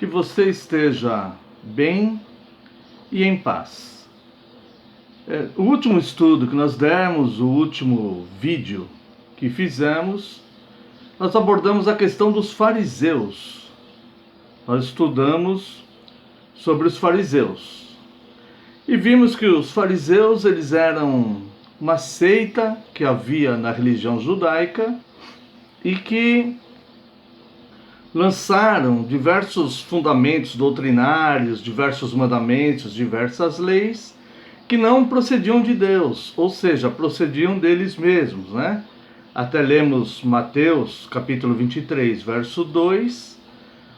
Que você esteja bem e em paz. O último estudo que nós demos, o último vídeo que fizemos, nós abordamos a questão dos fariseus. Nós estudamos sobre os fariseus. E vimos que os fariseus, eles eram uma seita que havia na religião judaica e que lançaram diversos fundamentos doutrinários, diversos mandamentos, diversas leis que não procediam de Deus, ou seja, procediam deles mesmos, né? Até lemos Mateus capítulo 23, verso 2,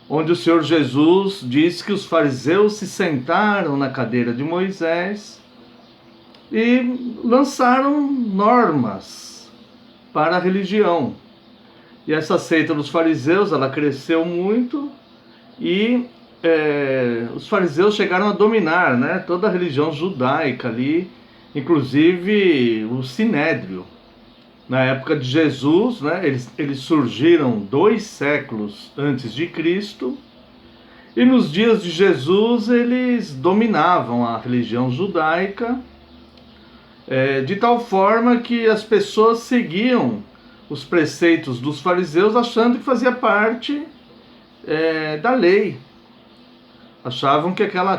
onde o Senhor Jesus diz que os fariseus se sentaram na cadeira de Moisés e lançaram normas para a religião. E essa seita dos fariseus, ela cresceu muito e os fariseus chegaram a dominar, né, toda a religião judaica ali, inclusive o Sinédrio. Na época de Jesus, né, eles surgiram 2 séculos antes de Cristo, e nos dias de Jesus eles dominavam a religião judaica, de tal forma que as pessoas seguiam os preceitos dos fariseus achando que fazia parte da lei. Achavam que aquela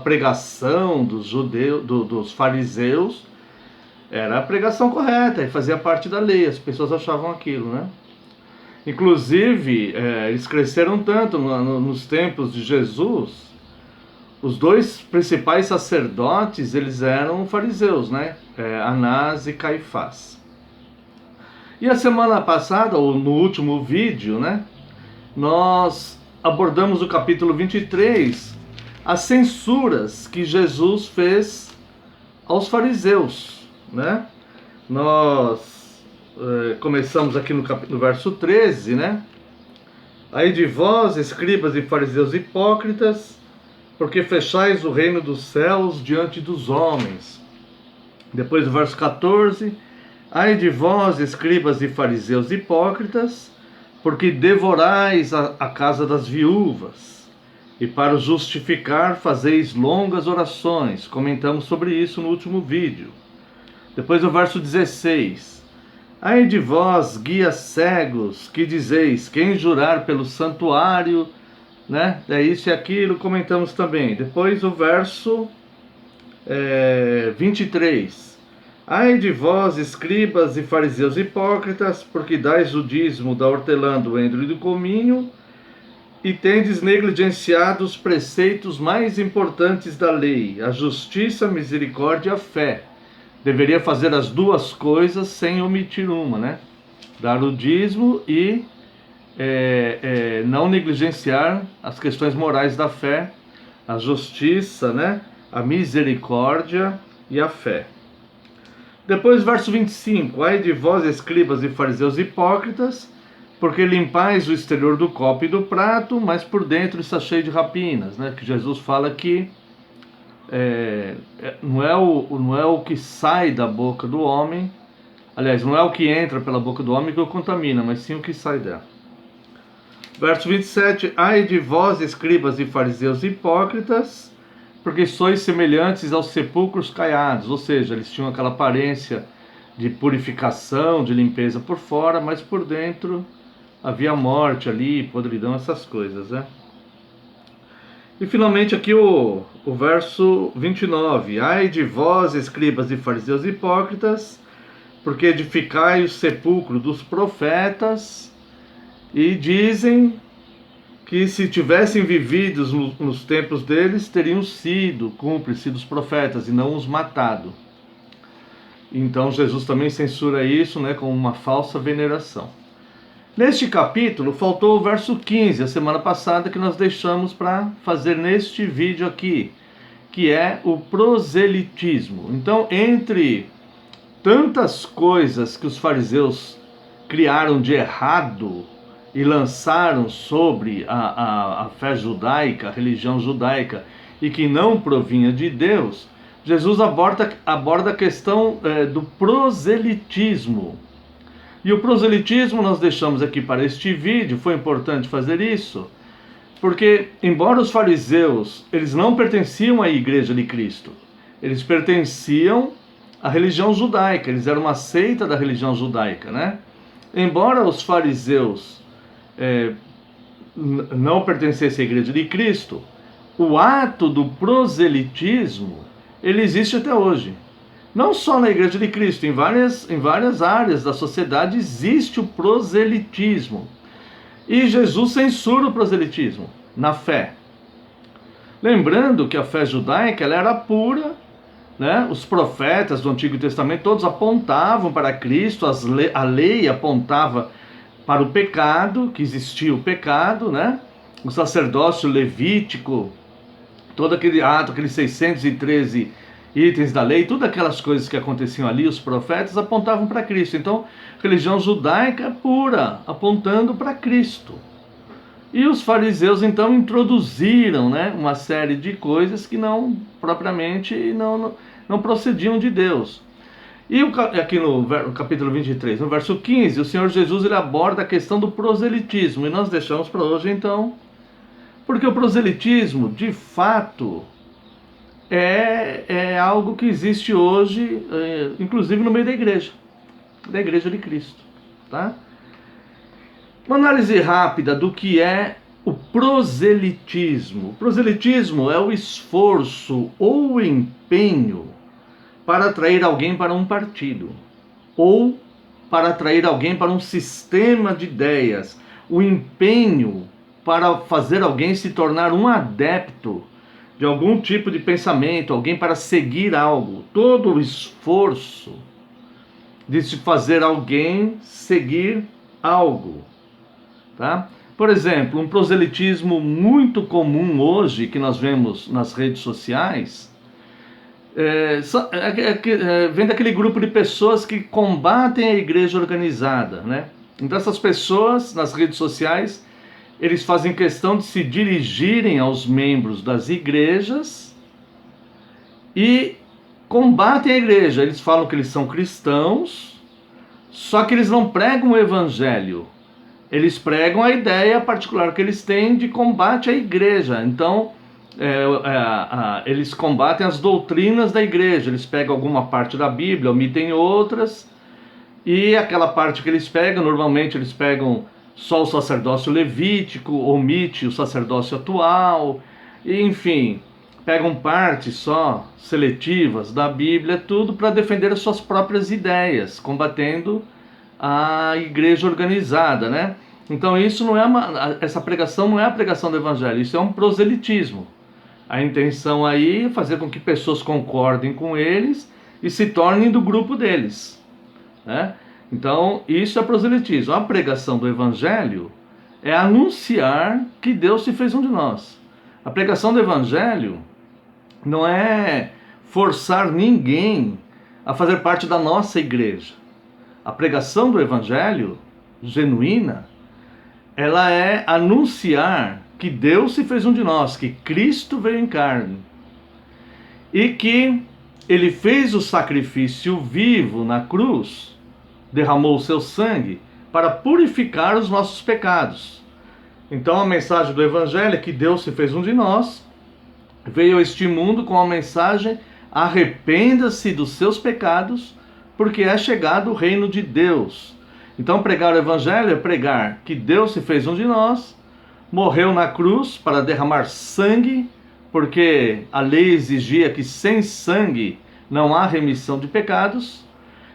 pregação dos judeus, dos fariseus, era a pregação correta e fazia parte da lei. As pessoas achavam aquilo, né? Inclusive, eles cresceram tanto nos tempos de Jesus. Os 2 principais sacerdotes, eles eram fariseus, né? Anás e Caifás. E a semana passada, ou no último vídeo, né, nós abordamos o capítulo 23, as censuras que Jesus fez aos fariseus, né? Nós começamos aqui no verso 13, né? Ai de vós, escribas e fariseus hipócritas, porque fechais o reino dos céus diante dos homens. Depois do verso 14, ai de vós, escribas e fariseus hipócritas, porque devorais a casa das viúvas, e para o justificar fazeis longas orações. Comentamos sobre isso no último vídeo. Depois o verso 16, ai de vós, guias cegos, que dizeis, quem jurar pelo santuário, né? Isso e aquilo, comentamos também. Depois o verso 23, ai de vós, escribas e fariseus hipócritas, porque dais o dízimo da hortelã, do endro e do cominho, e tendes negligenciado os preceitos mais importantes da lei, a justiça, a misericórdia e a fé. Deveria fazer as 2 coisas sem omitir uma, né? Dar o dízimo e não negligenciar as questões morais da fé, a justiça, né? A misericórdia e a fé. Depois, verso 25, ai de vós, escribas e fariseus hipócritas, porque limpais o exterior do copo e do prato, mas por dentro está cheio de rapinas, né? Que Jesus fala que não é o que sai da boca do homem, aliás, não é o que entra pela boca do homem que o contamina, mas sim o que sai dela. Verso 27, ai de vós, escribas e fariseus hipócritas, porque sois semelhantes aos sepulcros caiados, ou seja, eles tinham aquela aparência de purificação, de limpeza por fora, mas por dentro havia morte ali, podridão, essas coisas, né? E finalmente aqui o verso 29, ai de vós, escribas e fariseus hipócritas, porque edificai o sepulcro dos profetas, e dizem que se tivessem vivido nos tempos deles, teriam sido cúmplices dos profetas e não os matado. Então Jesus também censura isso, né, como uma falsa veneração. Neste capítulo, faltou o verso 15, a semana passada, que nós deixamos para fazer neste vídeo aqui, que é o proselitismo. Então, entre tantas coisas que os fariseus criaram de errado e lançaram sobre a fé judaica, a religião judaica, e que não provinha de Deus, Jesus aborda a questão do proselitismo. E o proselitismo nós deixamos aqui para este vídeo, foi importante fazer isso, Porque, embora os fariseus, eles não pertenciam à igreja de Cristo, eles pertenciam à religião judaica, eles eram uma seita da religião judaica, né? Embora os fariseus não pertencessem à igreja de Cristo, o ato do proselitismo, ele existe até hoje. Não só na igreja de Cristo, em várias áreas da sociedade existe o proselitismo. E Jesus censura o proselitismo na fé. Lembrando que a fé judaica ela era pura, né? Os profetas do Antigo Testamento todos apontavam para Cristo, a lei apontava para o pecado, que existia o pecado, né? O sacerdócio levítico, todo aquele ato, aqueles 613 itens da lei, todas aquelas coisas que aconteciam ali, os profetas apontavam para Cristo. Então, religião judaica pura, apontando para Cristo. E os fariseus então introduziram, né, uma série de coisas que não propriamente não procediam de Deus. E aqui no capítulo 23, no verso 15, o Senhor Jesus ele aborda a questão do proselitismo. E nós deixamos para hoje então, porque o proselitismo, de fato, é algo que existe hoje, inclusive no meio da igreja de Cristo, tá? Uma análise rápida do que é o proselitismo. O proselitismo é o esforço ou o empenho para atrair alguém para um partido, ou para atrair alguém para um sistema de ideias, o empenho para fazer alguém se tornar um adepto de algum tipo de pensamento, alguém para seguir algo, todo o esforço de se fazer alguém seguir algo, tá? Por exemplo, um proselitismo muito comum hoje, que nós vemos nas redes sociais, vem daquele grupo de pessoas que combatem a igreja organizada, né? Então essas pessoas, nas redes sociais, eles fazem questão de se dirigirem aos membros das igrejas e combatem a igreja. Eles falam que eles são cristãos, só que eles não pregam o evangelho. Eles pregam a ideia particular que eles têm de combate à igreja. Então, eles combatem as doutrinas da igreja. Eles pegam alguma parte da Bíblia, omitem outras, e aquela parte que eles pegam, normalmente eles pegam só o sacerdócio levítico, omite o sacerdócio atual, e, enfim, pegam partes só seletivas da Bíblia, tudo para defender as suas próprias ideias, combatendo a igreja organizada, né? Então isso não é essa pregação não é a pregação do evangelho, isso é um proselitismo. A intenção aí é fazer com que pessoas concordem com eles e se tornem do grupo deles, né? Então, isso é proselitismo. A pregação do evangelho é anunciar que Deus se fez um de nós. A pregação do evangelho não é forçar ninguém a fazer parte da nossa igreja. A pregação do evangelho genuína, ela é anunciar que Deus se fez um de nós, que Cristo veio em carne e que ele fez o sacrifício vivo na cruz, derramou o seu sangue para purificar os nossos pecados. Então a mensagem do evangelho é que Deus se fez um de nós, veio a este mundo com a mensagem: arrependa-se dos seus pecados, porque é chegado o reino de Deus. Então pregar o evangelho é pregar que Deus se fez um de nós, morreu na cruz para derramar sangue, porque a lei exigia que sem sangue não há remissão de pecados.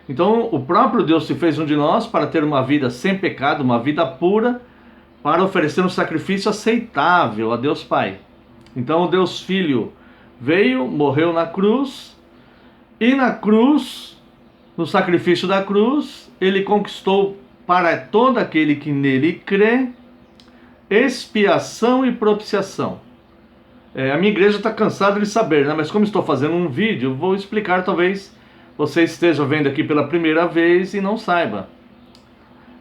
Então o próprio Deus se fez um de nós para ter uma vida sem pecado, uma vida pura, para oferecer um sacrifício aceitável a Deus Pai. Então o Deus Filho veio, morreu na cruz, e na cruz, no sacrifício da cruz, ele conquistou para todo aquele que nele crê expiação e propiciação. A minha igreja está cansada de saber, né? Mas como estou fazendo um vídeo, eu vou explicar, talvez você esteja vendo aqui pela primeira vez e não saiba.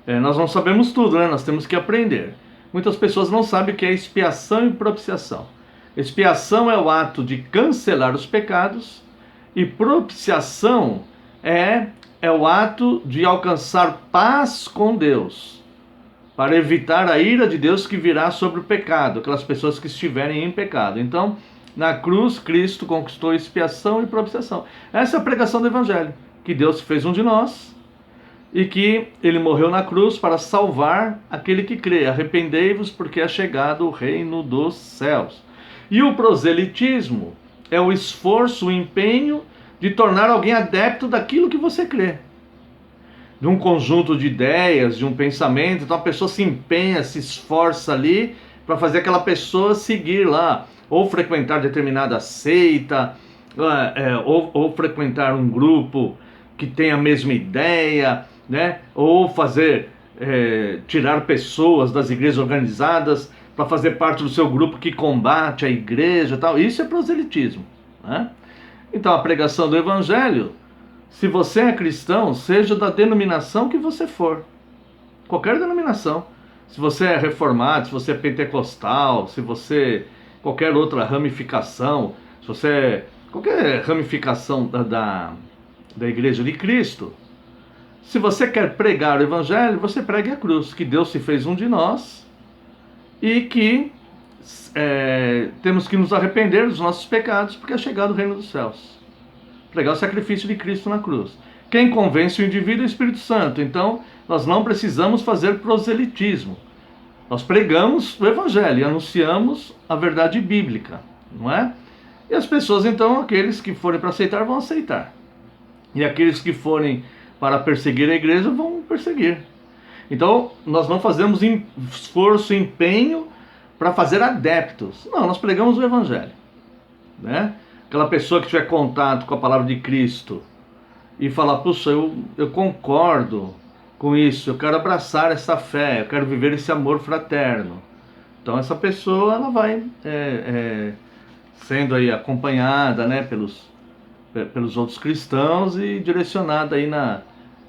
Nós não sabemos tudo, né? Nós temos que aprender. Muitas pessoas não sabem o que é expiação e propiciação. Expiação é o ato de cancelar os pecados, e propiciação é o ato de alcançar paz com Deus. para evitar a ira de Deus que virá sobre o pecado, aquelas pessoas que estiverem em pecado. Então, na cruz, Cristo conquistou expiação e propiciação. Essa é a pregação do Evangelho, que Deus fez um de nós e que ele morreu na cruz para salvar aquele que crê. Arrependei-vos, porque é chegado o reino dos céus. E o proselitismo é o esforço, o empenho de tornar alguém adepto daquilo que você crê, de um conjunto de ideias, de um pensamento. Então a pessoa se empenha, se esforça ali para fazer aquela pessoa seguir lá, ou frequentar determinada seita, ou frequentar um grupo que tem a mesma ideia, né? Ou fazer, tirar pessoas das igrejas organizadas para fazer parte do seu grupo que combate a igreja e tal. Isso é proselitismo, né? Então a pregação do Evangelho, se você é cristão, seja da denominação que você for, qualquer denominação, se você é reformado, se você é pentecostal, se você qualquer outra ramificação, se você é qualquer ramificação da Igreja de Cristo, se você quer pregar o Evangelho, você pregue a cruz, que Deus se fez um de nós e que temos que nos arrepender dos nossos pecados, porque é chegado o reino dos céus. Pregar o sacrifício de Cristo na cruz. Quem convence o indivíduo é o Espírito Santo. Então, nós não precisamos fazer proselitismo. Nós pregamos o Evangelho e anunciamos a verdade bíblica, não é? E as pessoas, então, aqueles que forem para aceitar, vão aceitar. E aqueles que forem para perseguir a igreja, vão perseguir. Então, nós não fazemos esforço, empenho para fazer adeptos. Não, nós pregamos o Evangelho, né? Aquela pessoa que tiver contato com a palavra de Cristo e falar, puxa, eu concordo com isso, eu quero abraçar essa fé, eu quero viver esse amor fraterno. Então essa pessoa, ela vai sendo aí acompanhada, né, pelos outros cristãos e direcionada aí na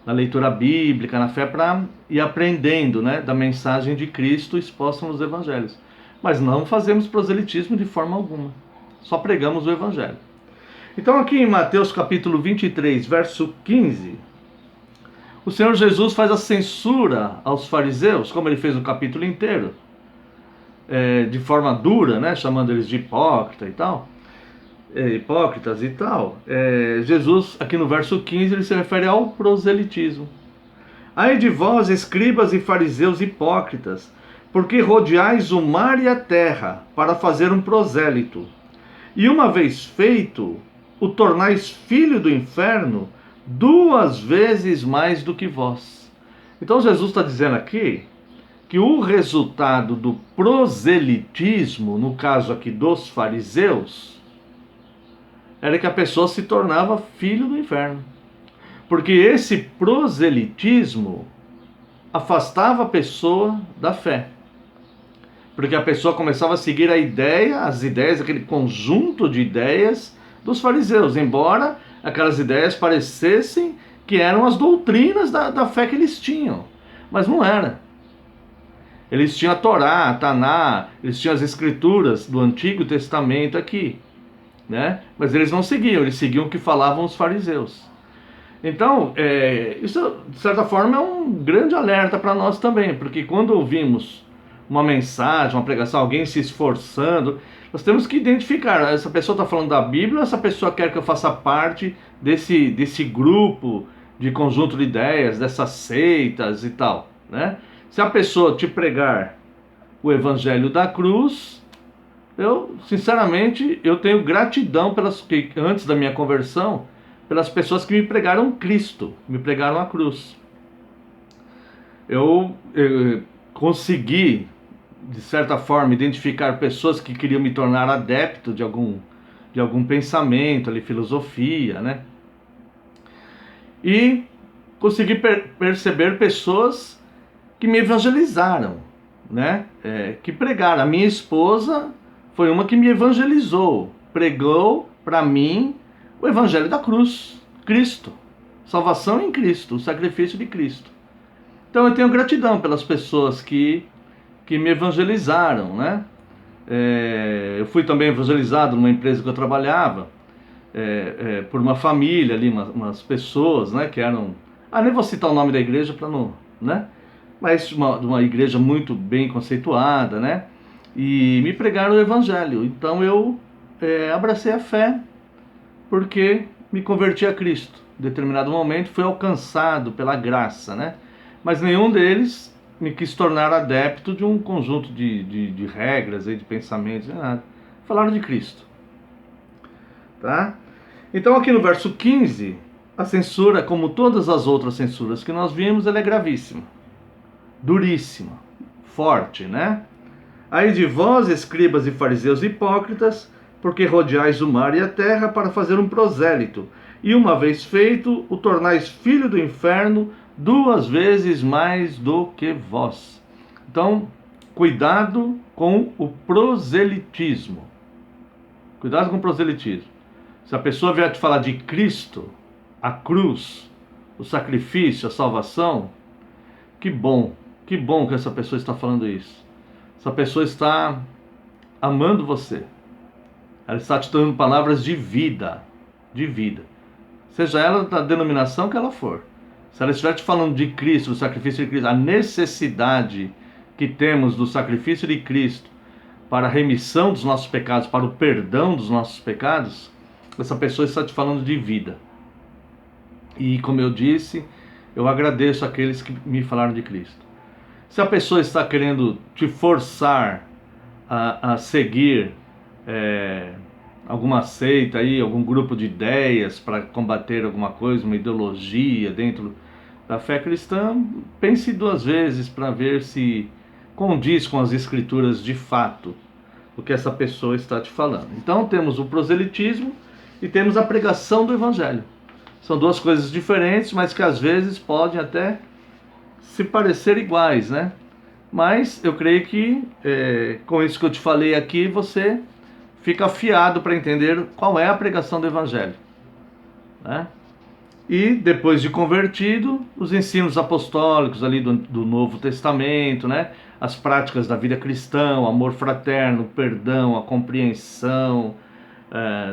leitura bíblica, na fé, para ir aprendendo, né, da mensagem de Cristo exposta nos evangelhos. Mas não fazemos proselitismo de forma alguma. Só pregamos o Evangelho. Então aqui em Mateus capítulo 23, verso 15, o Senhor Jesus faz a censura aos fariseus, como ele fez no capítulo inteiro, de forma dura, né, chamando eles de hipócritas e tal. Jesus, aqui no verso 15, ele se refere ao proselitismo. Ai de vós, escribas e fariseus hipócritas, porque rodeais o mar e a terra para fazer um prosélito. E uma vez feito, o tornais filho do inferno 2 vezes mais do que vós. Então Jesus está dizendo aqui que o resultado do proselitismo, no caso aqui dos fariseus, era que a pessoa se tornava filho do inferno. Porque esse proselitismo afastava a pessoa da fé. Porque a pessoa começava a seguir as ideias, aquele conjunto de ideias dos fariseus, embora aquelas ideias parecessem que eram as doutrinas da fé que eles tinham, mas não era. Eles tinham a Torá, a Taná, eles tinham as escrituras do Antigo Testamento aqui, né? Mas eles não seguiam, eles seguiam o que falavam os fariseus. Então, isso de certa forma é um grande alerta para nós também, porque quando ouvimos uma mensagem, uma pregação, alguém se esforçando, nós temos que identificar, essa pessoa está falando da Bíblia ou essa pessoa quer que eu faça parte desse grupo de conjunto de ideias, dessas seitas e tal, né? Se a pessoa te pregar o Evangelho da cruz, eu, sinceramente, eu tenho gratidão antes da minha conversão, pelas pessoas que me pregaram Cristo, me pregaram a cruz. Eu consegui, de certa forma, identificar pessoas que queriam me tornar adepto de algum pensamento, ali, filosofia, né? E consegui perceber pessoas que me evangelizaram, né? Que pregaram. A minha esposa foi uma que me evangelizou, pregou para mim o Evangelho da cruz, Cristo, salvação em Cristo, o sacrifício de Cristo. Então eu tenho gratidão pelas pessoas que me evangelizaram, né? Eu fui também evangelizado numa empresa que eu trabalhava, por uma família ali, umas pessoas, né, que eram... nem vou citar o nome da igreja para não, né? mas de uma igreja muito bem conceituada, né? E me pregaram o evangelho. Então eu abracei a fé, porque me converti a Cristo. Em determinado momento fui alcançado pela graça, né? Mas nenhum deles me quis tornar adepto de um conjunto de regras, de pensamentos, nada. Falaram de Cristo. Tá? Então aqui no verso 15, a censura, como todas as outras censuras que nós vimos, ela é gravíssima, duríssima, forte, né? Ai de vós, escribas e fariseus hipócritas, porque rodeais o mar e a terra para fazer um prosélito, e uma vez feito, o tornais filho do inferno 2 vezes mais do que vós. Então, cuidado com o proselitismo. Cuidado com o proselitismo. Se a pessoa vier te falar de Cristo, a cruz, o sacrifício, a salvação, que bom que essa pessoa está falando isso. Essa pessoa está amando você. Ela está te dando palavras de vida, seja ela da denominação que ela for. Se ela estiver te falando de Cristo, do sacrifício de Cristo, a necessidade que temos do sacrifício de Cristo para a remissão dos nossos pecados, para o perdão dos nossos pecados, essa pessoa está te falando de vida. E como eu disse, eu agradeço aqueles que me falaram de Cristo. Se a pessoa está querendo te forçar a seguir alguma seita aí, algum grupo de ideias para combater alguma coisa, uma ideologia dentro da fé cristã, pense 2 vezes para ver se condiz com as escrituras de fato o que essa pessoa está te falando. Então temos o proselitismo e temos a pregação do evangelho. São 2 coisas diferentes, mas que às vezes podem até se parecer iguais, né? Mas eu creio que com isso que eu te falei aqui, você fica afiado para entender qual é a pregação do evangelho, né? E depois de convertido, os ensinos apostólicos ali do Novo Testamento, né? As práticas da vida cristã, o amor fraterno, o perdão, a compreensão,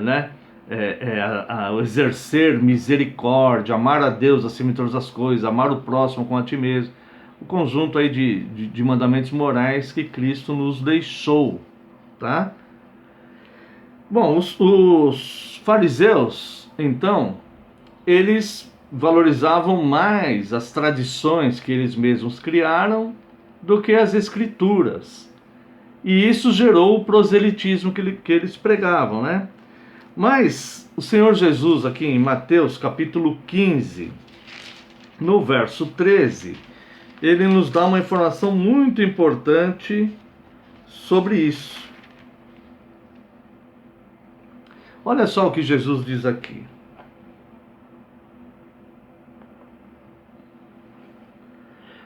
né? O exercer misericórdia, amar a Deus acima de todas as coisas, amar o próximo como a ti mesmo. O conjunto aí de mandamentos morais que Cristo nos deixou, tá? Bom, os fariseus, então, eles valorizavam mais as tradições que eles mesmos criaram do que as escrituras. E isso gerou o proselitismo que eles pregavam, né? Mas o Senhor Jesus, aqui em Mateus capítulo 15, no verso 13, ele nos dá uma informação muito importante sobre isso. Olha só o que Jesus diz aqui.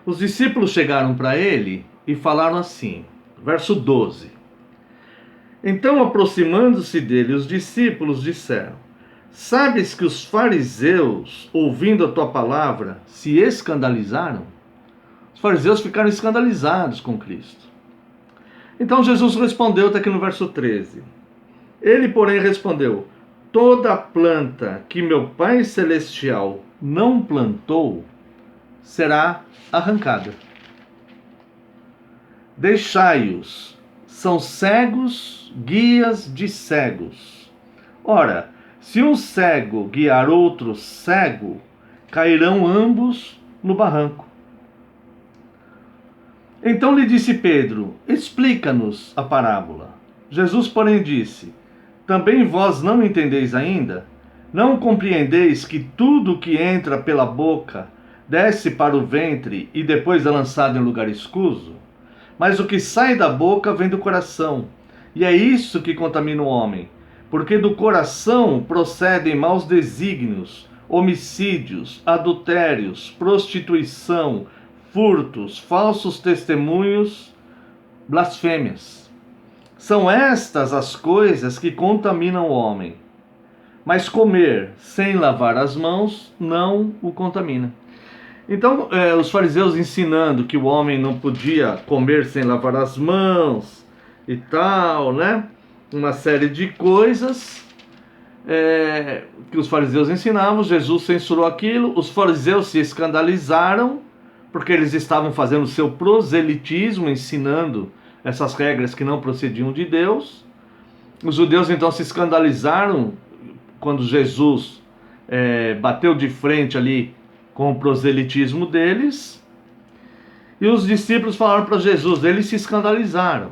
Os discípulos chegaram para ele e falaram assim, verso 12. Então, aproximando-se dele, os discípulos disseram: Sabes que os fariseus, ouvindo a tua palavra, se escandalizaram? Os fariseus ficaram escandalizados com Cristo. Então Jesus respondeu, está aqui no verso 13. Ele, porém, respondeu: Toda planta que meu Pai Celestial não plantou será arrancada. Deixai-os, são cegos, guias de cegos. Ora, se um cego guiar outro cego, cairão ambos no barranco. Então lhe disse Pedro: Explica-nos a parábola. Jesus, porém, disse: Também vós não entendeis ainda? Não compreendeis que tudo que entra pela boca desce para o ventre e depois é lançado em lugar escuso? Mas o que sai da boca vem do coração, e é isso que contamina o homem, porque do coração procedem maus desígnios, homicídios, adultérios, prostituição, furtos, falsos testemunhos, blasfêmias. São estas as coisas que contaminam o homem, mas comer sem lavar as mãos não o contamina. Então, os fariseus ensinando que o homem não podia comer sem lavar as mãos e tal, né? Uma série de coisas que os fariseus ensinavam. Jesus censurou aquilo, os fariseus se escandalizaram porque eles estavam fazendo seu proselitismo, ensinando essas regras que não procediam de Deus. Os judeus então se escandalizaram quando Jesus bateu de frente ali com o proselitismo deles. E os discípulos falaram para Jesus, eles se escandalizaram.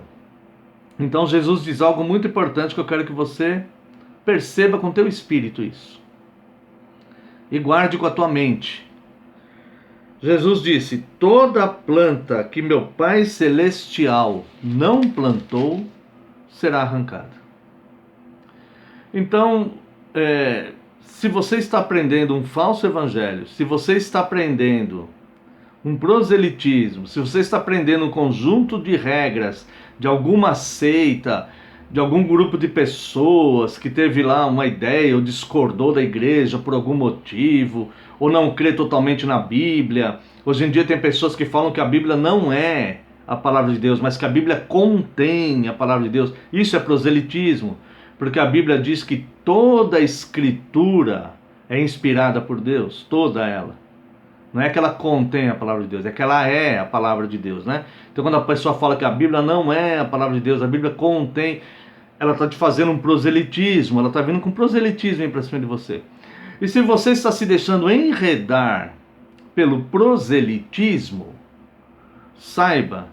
Então Jesus diz algo muito importante que eu quero que você perceba com teu espírito isso. E guarde com a tua mente. Jesus disse, toda planta que meu Pai Celestial não plantou, será arrancada. Então, se você está aprendendo um falso evangelho, se você está aprendendo um proselitismo, se você está aprendendo um conjunto de regras de alguma seita, de algum grupo de pessoas que teve lá uma ideia ou discordou da igreja por algum motivo, ou não crê totalmente na Bíblia. Hoje em dia tem pessoas que falam que a Bíblia não é a palavra de Deus, mas que a Bíblia contém a palavra de Deus. Isso é proselitismo, porque a Bíblia diz que toda a Escritura é inspirada por Deus, toda ela. Não é que ela contém a palavra de Deus, é que ela é a palavra de Deus, né? Então quando a pessoa fala que a Bíblia não é a palavra de Deus, a Bíblia contém, ela está te fazendo um proselitismo, ela está vindo com proselitismo para cima de você. E se você está se deixando enredar pelo proselitismo, saiba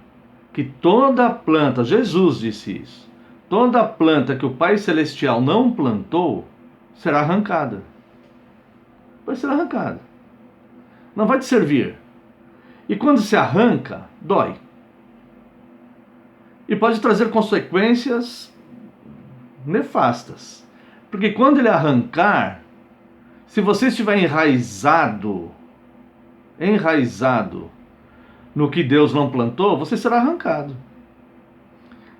que toda planta, Jesus disse isso, toda planta que o Pai Celestial não plantou, será arrancada. Vai ser arrancada. Não vai te servir. E quando se arranca, dói. E pode trazer consequências nefastas. Porque quando ele arrancar, se você estiver enraizado no que Deus não plantou, você será arrancado.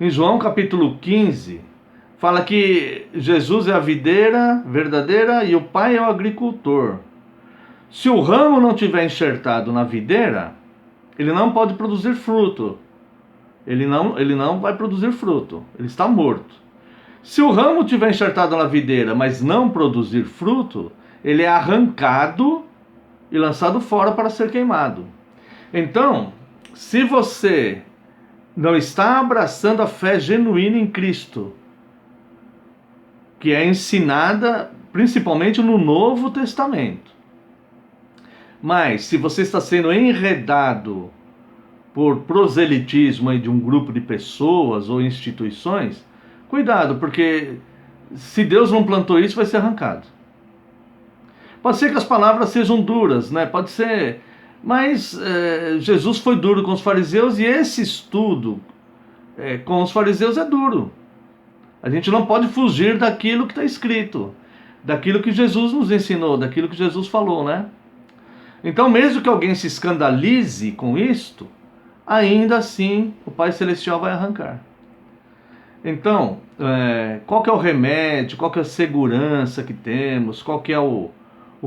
Em João capítulo 15, fala que Jesus é a videira verdadeira e o Pai é o agricultor. Se o ramo não tiver enxertado na videira, ele não pode produzir fruto. Ele não vai produzir fruto. Ele está morto. Se o ramo tiver enxertado na videira, mas não produzir fruto, ele é arrancado e lançado fora para ser queimado. Então, se você não está abraçando a fé genuína em Cristo, que é ensinada principalmente no Novo Testamento, mas se você está sendo enredado por proselitismo aí de um grupo de pessoas ou instituições, cuidado, porque se Deus não plantou isso, vai ser arrancado. Pode ser que as palavras sejam duras, né? Pode ser, mas Jesus foi duro com os fariseus e esse estudo com os fariseus é duro. A gente não pode fugir daquilo que está escrito, daquilo que Jesus nos ensinou, daquilo que Jesus falou, né? Então, mesmo que alguém se escandalize com isto, ainda assim o Pai Celestial vai arrancar. Então, qual que é o remédio, qual que é a segurança que temos, qual que é o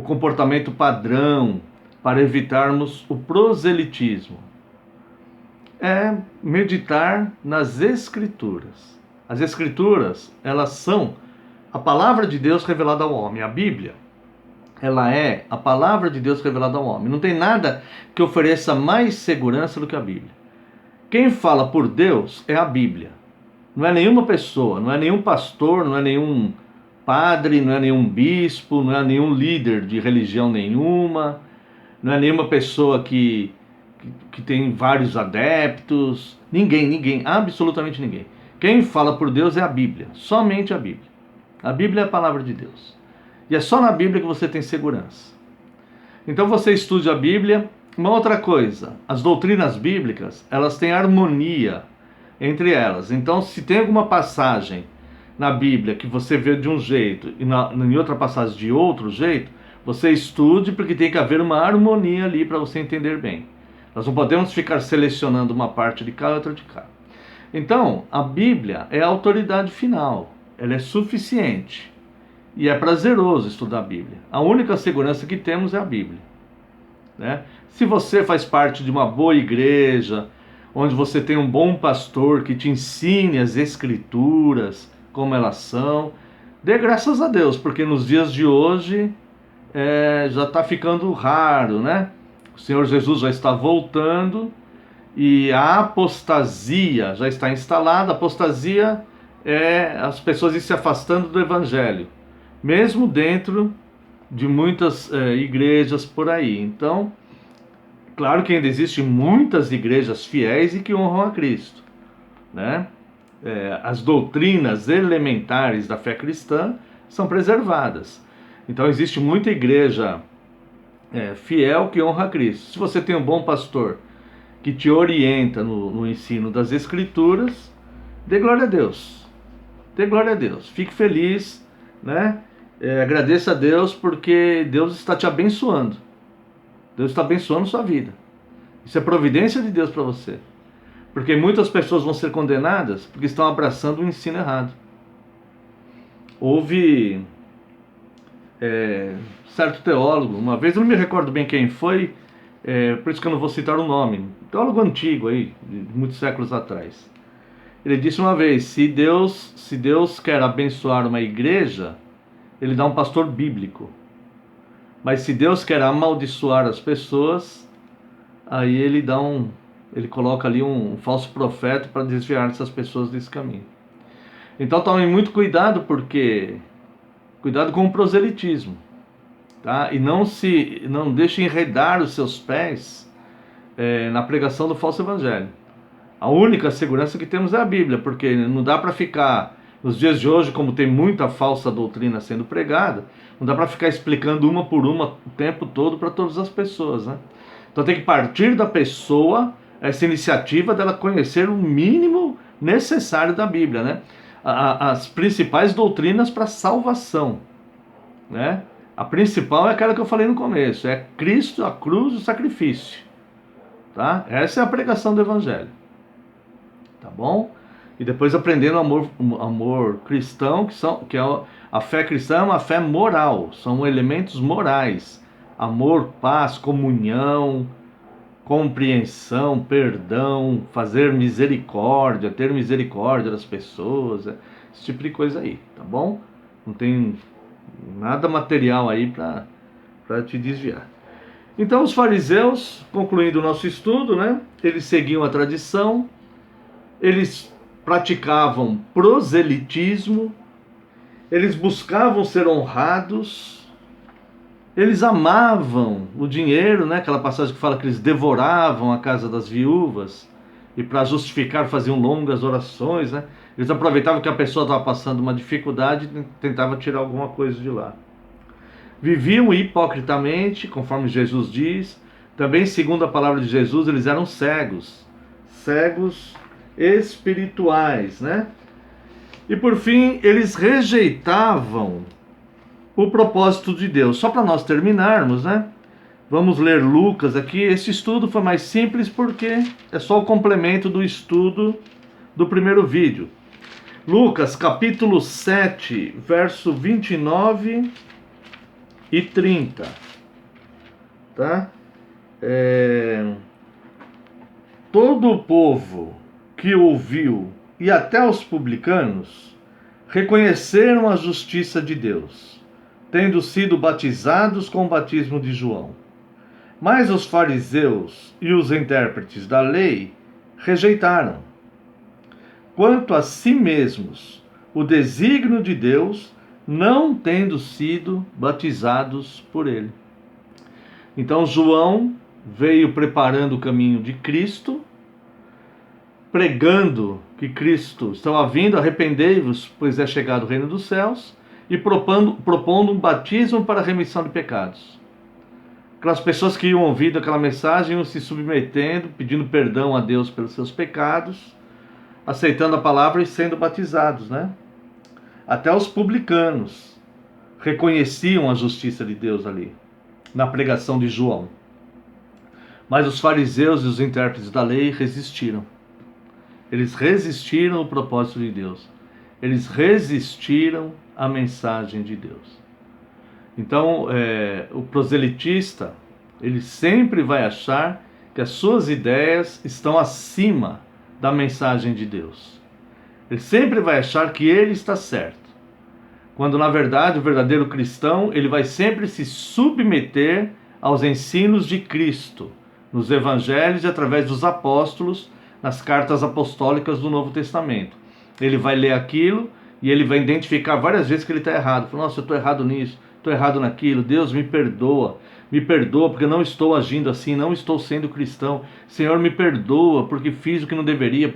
comportamento padrão para evitarmos o proselitismo? É meditar nas Escrituras. As Escrituras, elas são a palavra de Deus revelada ao homem. A Bíblia, ela é a palavra de Deus revelada ao homem. Não tem nada que ofereça mais segurança do que a Bíblia. Quem fala por Deus é a Bíblia. Não é nenhuma pessoa, não é nenhum pastor, não é nenhum padre, não é nenhum bispo, não é nenhum líder de religião nenhuma, não é nenhuma pessoa que tem vários adeptos. Ninguém, absolutamente ninguém. Quem fala por Deus é a Bíblia, somente a Bíblia. A Bíblia é a palavra de Deus. E é só na Bíblia que você tem segurança. Então você estude a Bíblia. Uma outra coisa, as doutrinas bíblicas, elas têm harmonia entre elas. Então, se tem alguma passagem na Bíblia que você vê de um jeito e em outra passagem de outro jeito, você estude, porque tem que haver uma harmonia ali para você entender bem. Nós não podemos ficar selecionando uma parte de cá e outra de cá. Então, a Bíblia é a autoridade final. Ela é suficiente. E é prazeroso estudar a Bíblia. A única segurança que temos é a Bíblia, né? Se você faz parte de uma boa igreja, onde você tem um bom pastor que te ensine as Escrituras, como elas são, dê graças a Deus, porque nos dias de hoje já está ficando raro, né? O Senhor Jesus já está voltando e a apostasia já está instalada. A apostasia é as pessoas se afastando do Evangelho, mesmo dentro de muitas igrejas por aí. Então, claro que ainda existem muitas igrejas fiéis e que honram a Cristo, né? As doutrinas elementares da fé cristã são preservadas. Então existe muita igreja fiel que honra a Cristo. Se você tem um bom pastor que te orienta no ensino das Escrituras, dê glória a Deus. Dê glória a Deus. Fique feliz, né? Agradeça a Deus porque Deus está te abençoando. Deus está abençoando sua vida. Isso é providência de Deus para você. Porque muitas pessoas vão ser condenadas porque estão abraçando o ensino errado. Houve certo teólogo, uma vez, eu não me recordo bem quem foi, por isso que eu não vou citar o nome, teólogo antigo aí, de muitos séculos atrás. Ele disse uma vez, se Deus quer abençoar uma igreja, ele dá um pastor bíblico. Mas se Deus quer amaldiçoar as pessoas, aí ele coloca ali um falso profeta para desviar essas pessoas desse caminho. Então tomem muito cuidado, cuidado com o proselitismo, tá? E não deixe enredar os seus pés na pregação do falso evangelho. A única segurança que temos é a Bíblia, porque não dá para ficar, nos dias de hoje, como tem muita falsa doutrina sendo pregada, não dá para ficar explicando uma por uma o tempo todo para todas as pessoas, né? Então tem que partir da pessoa essa iniciativa dela conhecer o mínimo necessário da Bíblia, né? As principais doutrinas para salvação, né? A principal é aquela que eu falei no começo, é Cristo, a cruz e o sacrifício, tá? Essa é a pregação do Evangelho, tá bom? E depois aprendendo o amor cristão, que é a fé cristã é uma fé moral, são elementos morais, amor, paz, comunhão, compreensão, perdão, fazer misericórdia, ter misericórdia das pessoas, esse tipo de coisa aí, tá bom? Não tem nada material aí para te desviar. Então os fariseus, concluindo o nosso estudo, né, eles seguiam a tradição, eles praticavam proselitismo, eles buscavam ser honrados, eles amavam o dinheiro, né? Aquela passagem que fala que eles devoravam a casa das viúvas e para justificar faziam longas orações, né? Eles aproveitavam que a pessoa estava passando uma dificuldade e tentavam tirar alguma coisa de lá. Viviam hipocritamente, conforme Jesus diz. Também, segundo a palavra de Jesus, eles eram cegos espirituais, né? E por fim, eles rejeitavam o propósito de Deus. Só para nós terminarmos, né? Vamos ler Lucas aqui. Esse estudo foi mais simples porque é só o complemento do estudo do primeiro vídeo. Lucas capítulo 7, verso 29 e 30. Tá? Todo o povo que ouviu, e até os publicanos, reconheceram a justiça de Deus, tendo sido batizados com o batismo de João. Mas os fariseus e os intérpretes da lei rejeitaram, quanto a si mesmos, o desígnio de Deus, não tendo sido batizados por ele. Então João veio preparando o caminho de Cristo, pregando que Cristo estava vindo, arrependei-vos, pois é chegado o reino dos céus, e propondo um batismo para a remissão de pecados. Aquelas pessoas que iam ouvindo aquela mensagem iam se submetendo, pedindo perdão a Deus pelos seus pecados, aceitando a palavra e sendo batizados, né? Até os publicanos reconheciam a justiça de Deus ali, na pregação de João. Mas os fariseus e os intérpretes da lei resistiram. Eles resistiram ao propósito de Deus. Eles resistiram à mensagem de Deus. Então, o proselitista, ele sempre vai achar que as suas ideias estão acima da mensagem de Deus. Ele sempre vai achar que ele está certo. Quando, na verdade, o verdadeiro cristão, ele vai sempre se submeter aos ensinos de Cristo, nos evangelhos e através dos apóstolos, nas cartas apostólicas do Novo Testamento. Ele vai ler aquilo e ele vai identificar várias vezes que ele está errado. Fala, nossa, eu estou errado nisso, estou errado naquilo, Deus me perdoa porque eu não estou agindo assim, não estou sendo cristão. Senhor, me perdoa porque fiz o que não deveria.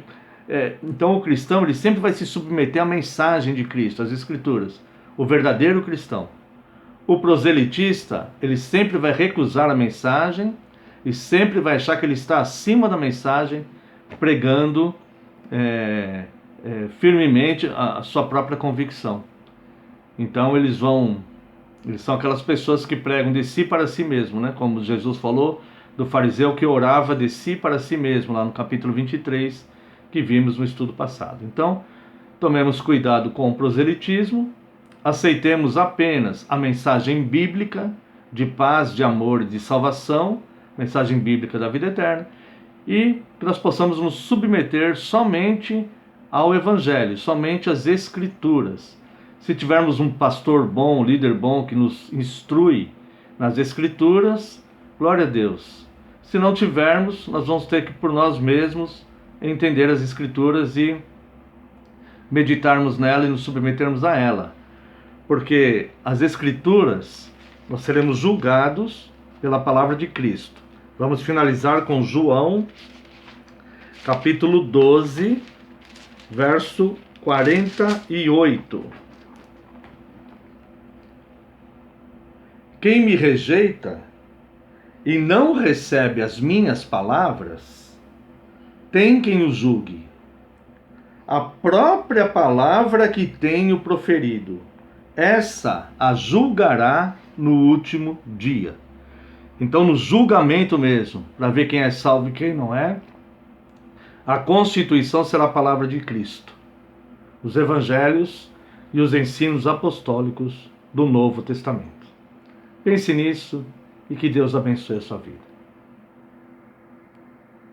Então o cristão, ele sempre vai se submeter à mensagem de Cristo, às Escrituras. O verdadeiro cristão. O proselitista, ele sempre vai recusar a mensagem e sempre vai achar que ele está acima da mensagem, pregando firmemente a sua própria convicção. Então eles são aquelas pessoas que pregam de si para si mesmo, né? Como Jesus falou do fariseu que orava de si para si mesmo, lá no capítulo 23, que vimos no estudo passado. Então, tomemos cuidado com o proselitismo, aceitemos apenas a mensagem bíblica de paz, de amor e de salvação, mensagem bíblica da vida eterna, e que nós possamos nos submeter somente ao Evangelho, somente às Escrituras. Se tivermos um pastor bom, um líder bom que nos instrui nas Escrituras, glória a Deus. Se não tivermos, nós vamos ter que por nós mesmos entender as Escrituras e meditarmos nela e nos submetermos a ela. Porque as Escrituras, nós seremos julgados pela palavra de Cristo. Vamos finalizar com João, capítulo 12, verso 48. Quem me rejeita e não recebe as minhas palavras, tem quem o julgue. A própria palavra que tenho proferido, essa a julgará no último dia. Então, no julgamento mesmo, para ver quem é salvo e quem não é, a constituição será a palavra de Cristo, os evangelhos e os ensinos apostólicos do Novo Testamento. Pense nisso e que Deus abençoe a sua vida.